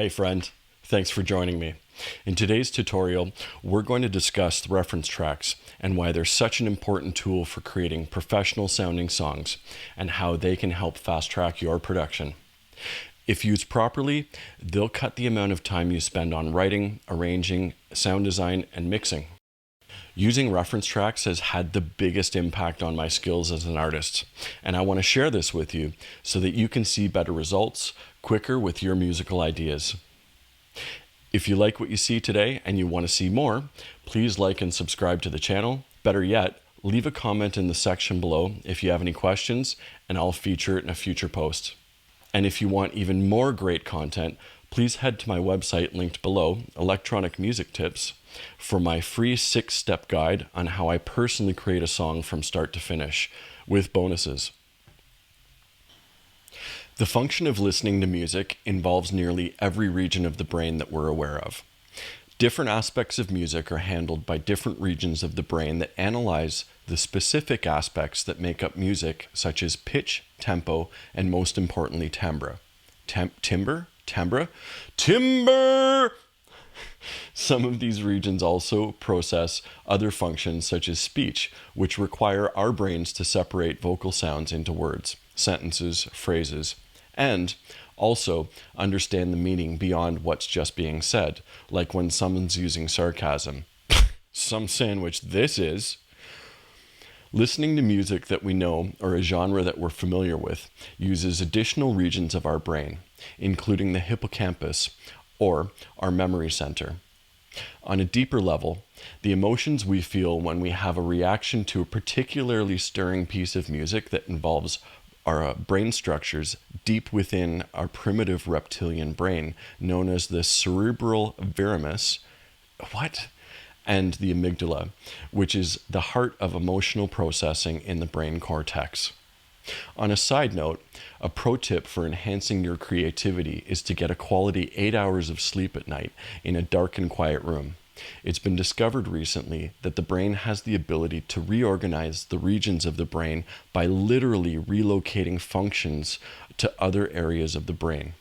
Hey friend, thanks for joining me. In today's tutorial, we're going to discuss the reference tracks and why they're such an important tool for creating professional sounding songs and how they can help fast track your production. If used properly, they'll cut the amount of time you spend on writing, arranging, sound design, and mixing. Using reference tracks has had the biggest impact on my skills as an artist, and I want to share this with you so that you can see better results quicker with your musical ideas. If you like what you see today and you want to see more, please like and subscribe to the channel. Better yet, leave a comment in the section below if you have any questions, and I'll feature it in a future post. And if you want even more great content, please head to my website linked below, Electronic Music Tips, for my free 6-step guide on how I personally create a song from start to finish, with bonuses. The function of listening to music involves nearly every region of the brain that we're aware of. Different aspects of music are handled by different regions of the brain that analyze the specific aspects that make up music, such as pitch, tempo, and most importantly, timbre. Timbre? Some of these regions also process other functions such as speech, which require our brains to separate vocal sounds into words, sentences, phrases, and also understand the meaning beyond what's just being said, like when someone's using sarcasm. Some sandwich this is. Listening to music that we know or a genre that we're familiar with uses additional regions of our brain, including the hippocampus or our memory center. On a deeper level, the emotions we feel when we have a reaction to a particularly stirring piece of music that involves our brain structures deep within our primitive reptilian brain, known as the cerebral virimus, and the amygdala, which is the heart of emotional processing in the brain cortex. On a side note, a pro tip for enhancing your creativity is to get a quality 8 hours of sleep at night in a dark and quiet room. It's been discovered recently that the brain has the ability to reorganize the regions of the brain by literally relocating functions to other areas of the brain.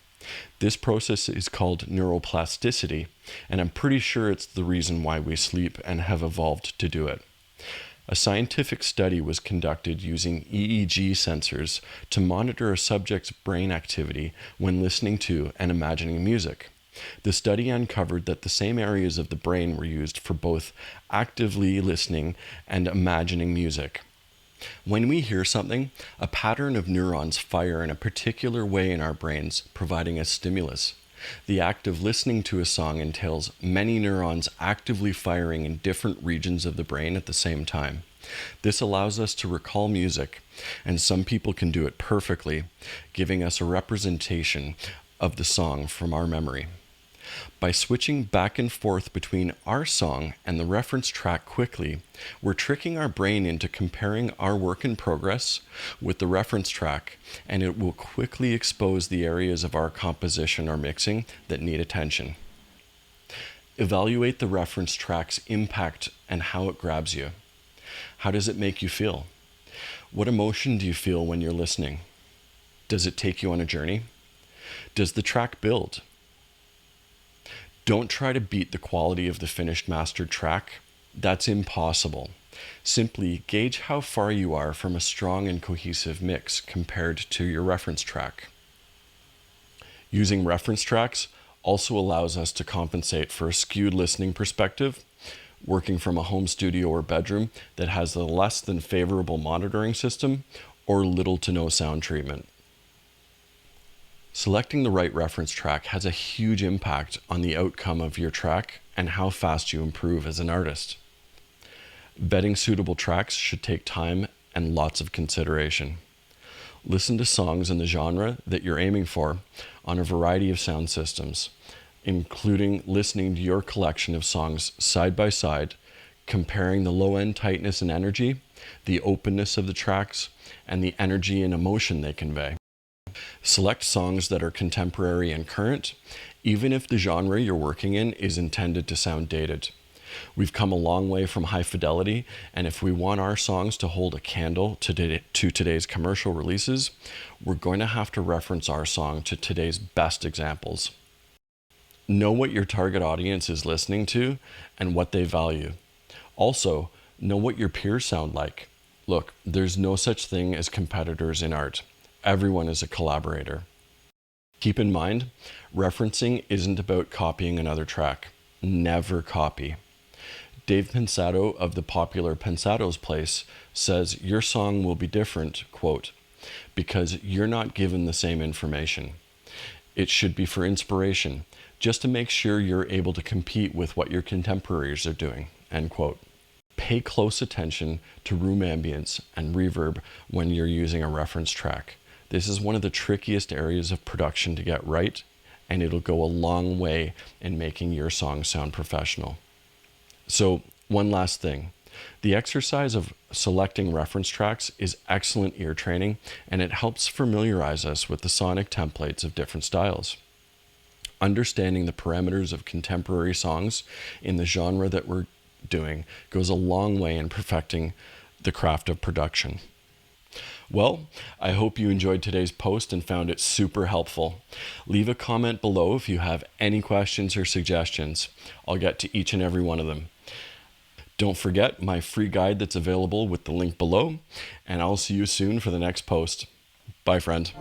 This process is called neuroplasticity, and I'm pretty sure it's the reason why we sleep and have evolved to do it. A scientific study was conducted using EEG sensors to monitor a subject's brain activity when listening to and imagining music. The study uncovered that the same areas of the brain were used for both actively listening and imagining music. When we hear something, a pattern of neurons fire in a particular way in our brains, providing a stimulus. The act of listening to a song entails many neurons actively firing in different regions of the brain at the same time. This allows us to recall music, and some people can do it perfectly, giving us a representation of the song from our memory. By switching back and forth between our song and the reference track quickly, we're tricking our brain into comparing our work in progress with the reference track, and it will quickly expose the areas of our composition or mixing that need attention. Evaluate the reference track's impact and how it grabs you. How does it make you feel? What emotion do you feel when you're listening? Does it take you on a journey? Does the track build? Don't try to beat the quality of the finished mastered track. That's impossible. Simply gauge how far you are from a strong and cohesive mix compared to your reference track. Using reference tracks also allows us to compensate for a skewed listening perspective, working from a home studio or bedroom that has a less than favorable monitoring system or little to no sound treatment. Selecting the right reference track has a huge impact on the outcome of your track and how fast you improve as an artist. Vetting suitable tracks should take time and lots of consideration. Listen to songs in the genre that you're aiming for on a variety of sound systems, including listening to your collection of songs side by side, comparing the low-end tightness and energy, the openness of the tracks, and the energy and emotion they convey. Select songs that are contemporary and current, even if the genre you're working in is intended to sound dated. We've come a long way from high fidelity, and if we want our songs to hold a candle to today's commercial releases, we're going to have to reference our song to today's best examples. Know what your target audience is listening to and what they value. Also, know what your peers sound like. Look, there's no such thing as competitors in art. Everyone is a collaborator. Keep in mind, referencing isn't about copying another track. Never copy. Dave Pensato of the popular Pensato's Place says your song will be different, quote, because you're not given the same information. It should be for inspiration, just to make sure you're able to compete with what your contemporaries are doing, end quote. Pay close attention to room ambience and reverb when you're using a reference track. This is one of the trickiest areas of production to get right, and it'll go a long way in making your song sound professional. So, one last thing. The exercise of selecting reference tracks is excellent ear training, and it helps familiarize us with the sonic templates of different styles. Understanding the parameters of contemporary songs in the genre that we're doing goes a long way in perfecting the craft of production. Well, I hope you enjoyed today's post and found it super helpful. Leave a comment below if you have any questions or suggestions. I'll get to each and every one of them. Don't forget my free guide that's available with the link below, and I'll see you soon for the next post. Bye, friend.